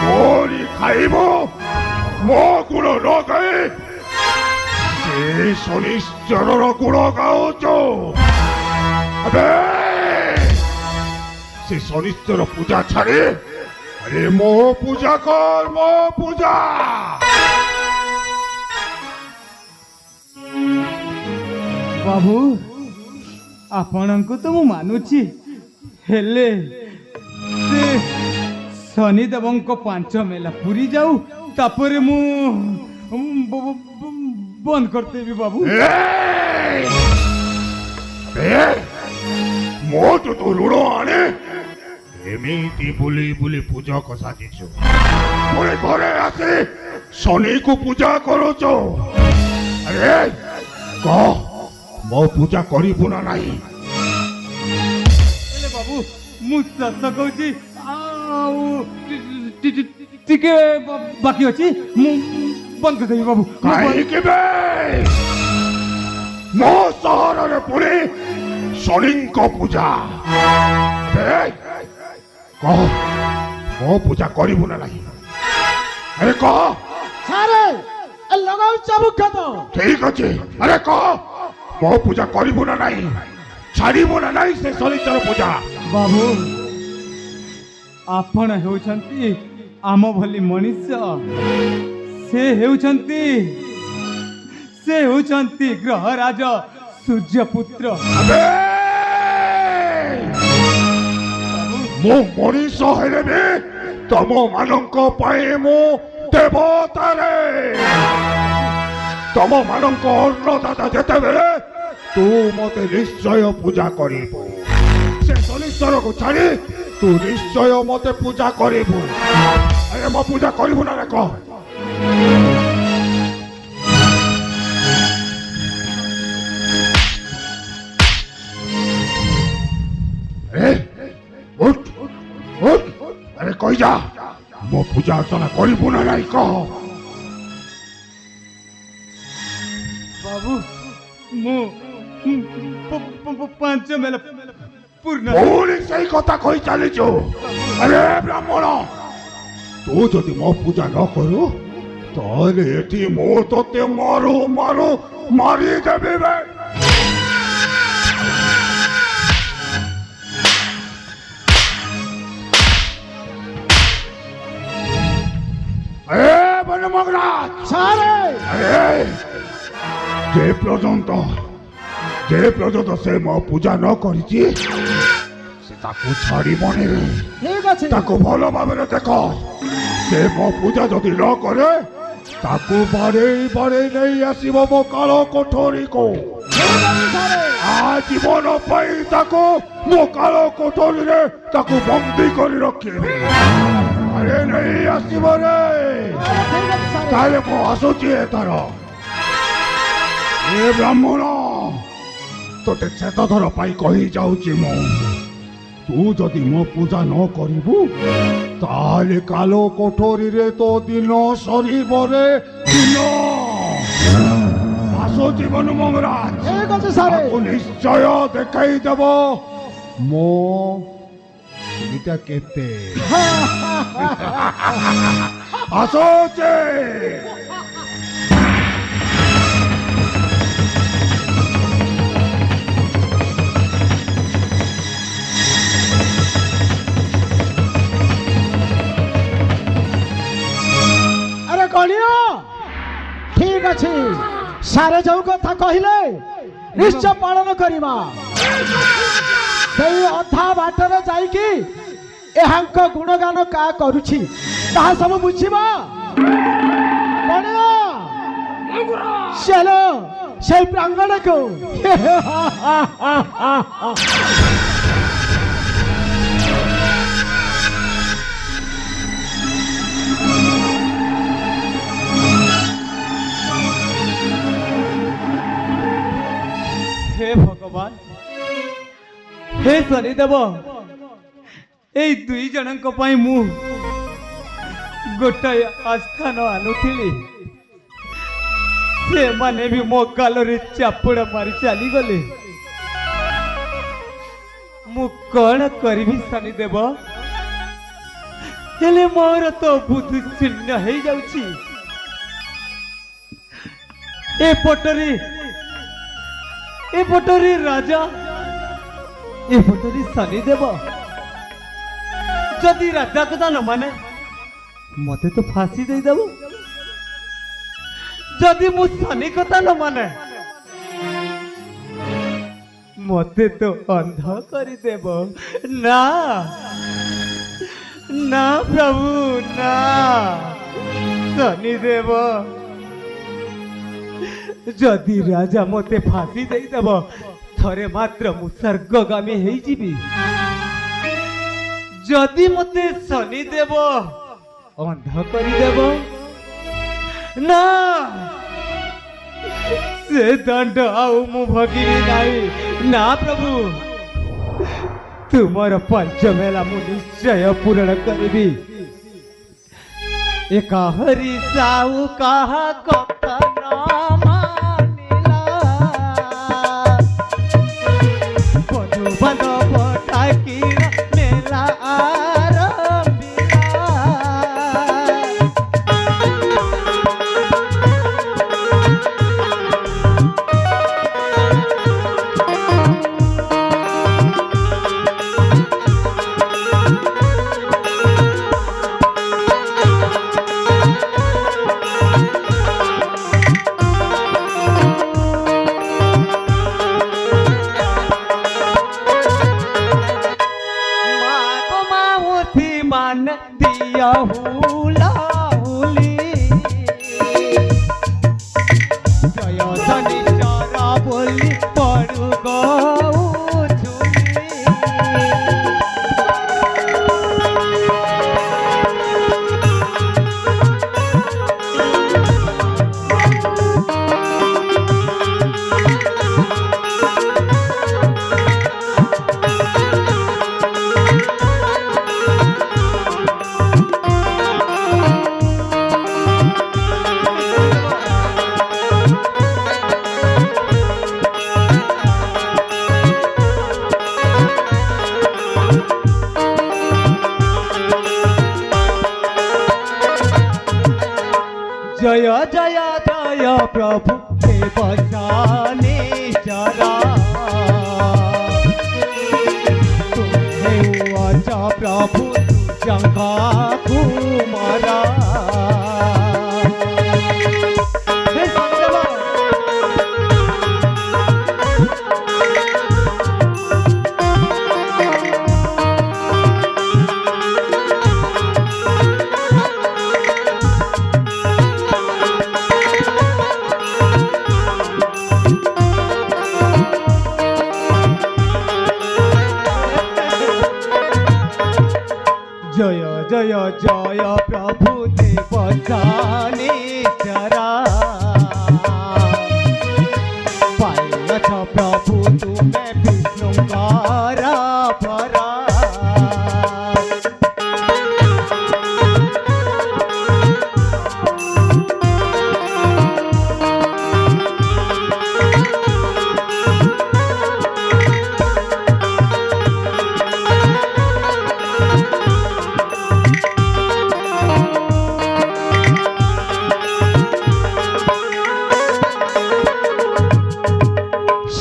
ମୋରି ଖାଇବ ମୋ ଗୁଣ ନ ଗାଇ ସେ ଶନିଶ୍ଚରର ଗୁଣ ଗାଉଛ। ଏବେ ସେ ଶନିଶ୍ଚର ପୂଜା ଛାଡ଼ି ଆରେ ମୋ ପୂଜା କର, ମୋ ପୂଜା। बाबू आपण को तो मु मानुची हेले से शनिदेव को 5 मेला पूरी जाऊ तापर मु बंद करते भी बाबू। ମୋ ତୁ ଋଣ ଆଣେ ଏମିତି ବୁଲି ବୁଲି ପୂଜା କସାଦିଛୁ ପୁଣି ଘରେ ଆସି ଶନିକୁ ପୂଜା କରୁଛ। ଆରେ କହ ମୋ ପୂଜା କରିବୁ ନା ନାହିଁ? बाबू मु सत कहूची टिके बाकी अछि मु बंद कर देबी बाबू। କାହିଁକି ବେ ମୋ ସହରରେ ପୁଣି ଶନିଙ୍କ ପୂଜା। କହ ମୋ ପୂଜା କରିବୁ ନା ନାହିଁ? ଆରେ କହ। ସାରେ ଲଗାଉ ଚାବୁକ ତ ଠିକ ଅଛି। ଆରେ କହ ମୋ ପୂଜା କରିବୁ ନା ନାହିଁ? ଛାଡ଼ିବୁ ନା ନାହିଁ ସେ ଶନିଙ୍କର ପୂଜା? बाबू आपण हेउछंती आम भली मनुष्य से हेउछंती ग्रहराज सूर्यपुत्र। ମୁଁ ମଣିଷ ହେଲେ ବି ତମ ମାନଙ୍କ ପାଇଁ ମୁଁ ଦେବତାରେ। ତମ ମାନଙ୍କ ଅନ୍ନଦାତା ଯେତେବେଳେ ତୁ ମତେ ନିଶ୍ଚୟ ପୂଜା କରିବୁ। ସେ ଶନିଶ୍ଚରକୁ ଛାଡ଼ି ତୁ ନିଶ୍ଚୟ ମତେ ପୂଜା କରିବୁ। ଆରେ ମୋ ପୂଜା କରିବୁ ନା କହ? আরে কই যা মো পূজা অর্চনা করিব না নাই কহ। बाबू मु 5 मेला पूर्ण পুরি সেই কথা কই চালিছো। আরে ব্রাহ্মণ তু যদি মো পূজা ন করু তাহলে এটি মো তোতে মারু মারু মারি দেবে বে। মগরাজ সারে যে পর্যন্ত সে মো পূজা ন করিছি সে তাকে ছাড়িবনি। ঠিক আছে তাকে ভালো ভাবে দেখ। সে মো পূজা যদি ন করে তাকে বারে বারে নেই আসিব মো কালো কোঠরিকো। আজীবন পাই তাকে মো কালো কোঠরিরে তাকে বন্দী করে রখিবি। আরে নেই আসিব রে তাহলে মো আসুছি এতার। এ ব্রাহ্মণ তোতে ଶେଷଥର ପାଇଁ କହି ଯାଉଛି ମୁଁ, ତୁ ଯଦି ମୋ ପୂଜା ନ କରିବୁ ତାହେଲେ କାଲ କୋଠରୀରେ ତୋ ଦିନ ସରିବ ରେ ଦିନ। ଆସୁଛି ବନୁ ମଙ୍ଗରାଜ, ঠিক আছে সারে ତାକୁ ନିଶ୍ଚୟ ଦେଖାଇ ଦେବ ମୋ ଏଇଟା କେତେ। ଆସୁଛି। আরে কলিও ঠিক আছে সারে যাও কথা কহিলে নিশ্চয় পালন করিবা। সেই অধা বাটরে যাইকি এহাঙ্ক গুণগান কা করুছি তাহা সব বুঝিবা। কলিও চলো সেই প্রাঙ্গণকু। हे भगवान, हे शनिदेव, এই দুই জଣଙ୍କ ପାଇଁ ମୁଁ ଗୋଟାଏ ଆସ୍ଥାନ ଆଣୁଥିଲି, ସେମାନେ ବି ମୋ ଗାଲରେ ଚାପୁଡ଼ା ମାରି ଚାଲିଗଲେ। ମୁଁ କଣ କରିବି ଶନିଦେବ? ହେଲେ ମୋର ତ ବୁଦ୍ଧି ଶୂନ୍ୟ ହେଇଯାଉଛି। ଏପଟରେ ରାଜା, ଏପଟରେ ଶନିଦେବ। ଯଦି ରାଜା କଥା ନ ମାନେ ମତେ ତ ଫାଶୀ ଦେଇଦେବ। ଯଦି ମୁଁ ଶନି କଥା ନ ମାନେ ମତେ ତ ଅନ୍ଧ କରିଦେବ। ନା ନା ପ୍ରଭୁ ନା, ଶନିଦେବ ଯଦି ରାଜା ମତେ ଫାଶୀ ଦେଇଦେବ ଥରେ ମାତ୍ର ମୁଁ ସ୍ୱର୍ଗଗାମୀ ହେଇଯିବି। ଯଦି ମତେ ଶନିଦେବ ଅନ୍ଧ କରିଦେବ, ନା ସେ ଦଣ୍ଡ ଆଉ ମୁଁ ଭୋଗିବି ନାହିଁ। ନା ପ୍ରଭୁ, ତୁମର ପଞ୍ଚମେଲା ମୁଁ ନିଶ୍ଚୟ ପୂରଣ କରିବି। ଏକାହରି ସାଉ କାହା କଥା ନ ମାନିଲା, ବଧୁ ବାନ୍ଧବ ଠାକିର ମେଲା ଆରମ୍ଭିଲା। मान दिया हुला हुली, जय शनिचरा बोली पड़ू गऊ झुली। जय जय जय प्रभु देवसानी चरा, तुम्हें अच्छा प्रभु जंगा कुमारा। जय जय जय प्रभु देवसानी चरा, पाइछ प्रभु तुम्हें विष्णुकार भरा।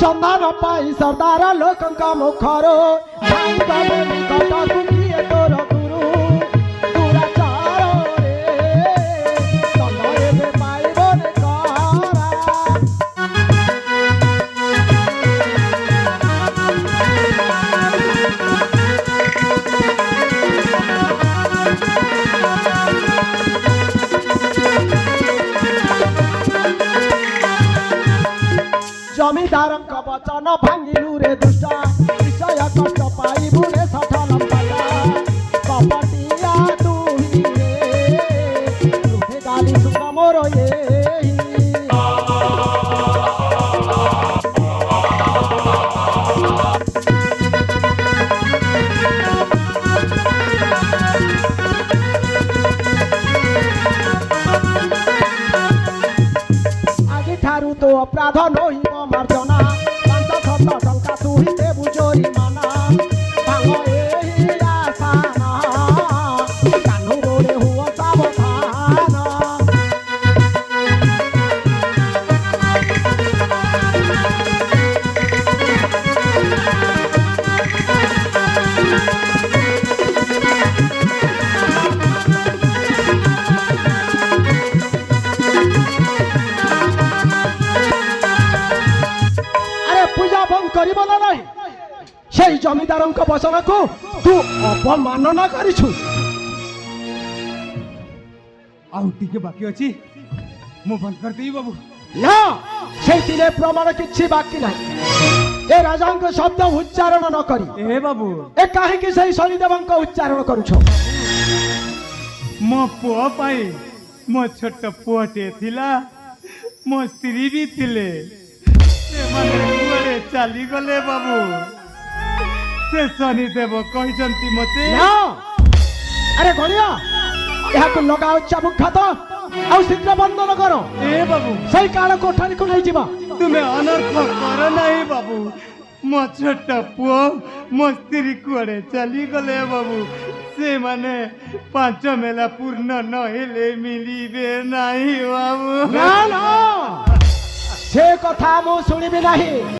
ସନ୍ଧାନ ପାଇ ସରଦାର ଲୋକଙ୍କ ମୁଖରୁ ଭାଙ୍ଗ ବୋଲି କଟକୁ କିଏ ତୋର ଗୁରୁ। ଦୁରାଚାରରେ ଦଣ୍ଡ ଏବେ ପାଇବନି କରା। ଜମିଦାରଙ୍କ ବଚନ ଭାଙ୍ଗିଲୁ ରେ ଦୁଷ୍ଟ, ବିଷୟ କଷ୍ଟ ପାଇବୁ ରେ ଷଠ ଲମ୍ବାଟା। କପଟିଆ ତୁହି ରେ ତୁମେ ଗାଲି ଶୁଣ ମୋର ଏହି। ଆଜିଠାରୁ ତୋ ଅପରାଧ ନୋହିବ ମାର୍ଜନା, 500 ଟଙ୍କା ତୁହି ଦେବୁ ଜୋରିମାନା। ଭାଙ୍ଗ ଏହି ଆଶାନା, କାହ୍ନୁ সেই জমিদারଙ୍କ বচনକୁ ତୁ ଅପମାନନା କରିଛୁ। ଆଉ ଟିକେ ବାକି ଅଛି ମୁଁ ବନ୍ଦ କରିଦେବି ବାବୁ। ନା ସେଇଥିରେ ପ୍ରମାଣ କିଛି ବାକି ନାହିଁ। ଏ ରାଜାଙ୍କ ଶବ୍ଦ ଉଚ୍ଚାରଣ ନ କରି ଏ ବାବୁ ଏ କାହିଁକି ସେଇ ଶନିଦେବଙ୍କ ଉଚ୍ଚାରଣ କରୁଛ? ମୋ ପୁଅ ପାଇଁ ମୋ ଛୋଟ ପୁଅଟିଏ ଥିଲା, ମୋ ସ୍ତ୍ରୀ ବି ଥିଲେ, ସେମାନେ କୁଆଡ଼େ ଚାଲିଗଲେ ବାବୁ। ସେ ଶନିଦେବ କହିଛନ୍ତି ମତେ ନା ଆରେ ଗଣିଆ ଏହାକୁ ଲଗାଅ ଚାବୁକ ଘାତ ଆଉ ଶୀଘ୍ର ବନ୍ଦନ କର। ଏ ବାବୁ ସେଇ କାଳ କୋଠରୀକୁ ନେଇଯିବା। ତୁମେ ଅନର୍ଥ କର ନାହିଁ ବାବୁ। ମୋ ଛୋଟ ପୁଅ ମୋ ସ୍ତ୍ରୀ କୁଆଡ଼େ ଚାଲିଗଲେ ବାବୁ। ସେମାନେ 5 ମେଲା ପୂର୍ଣ୍ଣ ନହେଲେ ମିଳିବେ ନାହିଁ ବାବୁ। ନା ନା ସେ କଥା ମୁଁ ଶୁଣିବି ନାହିଁ।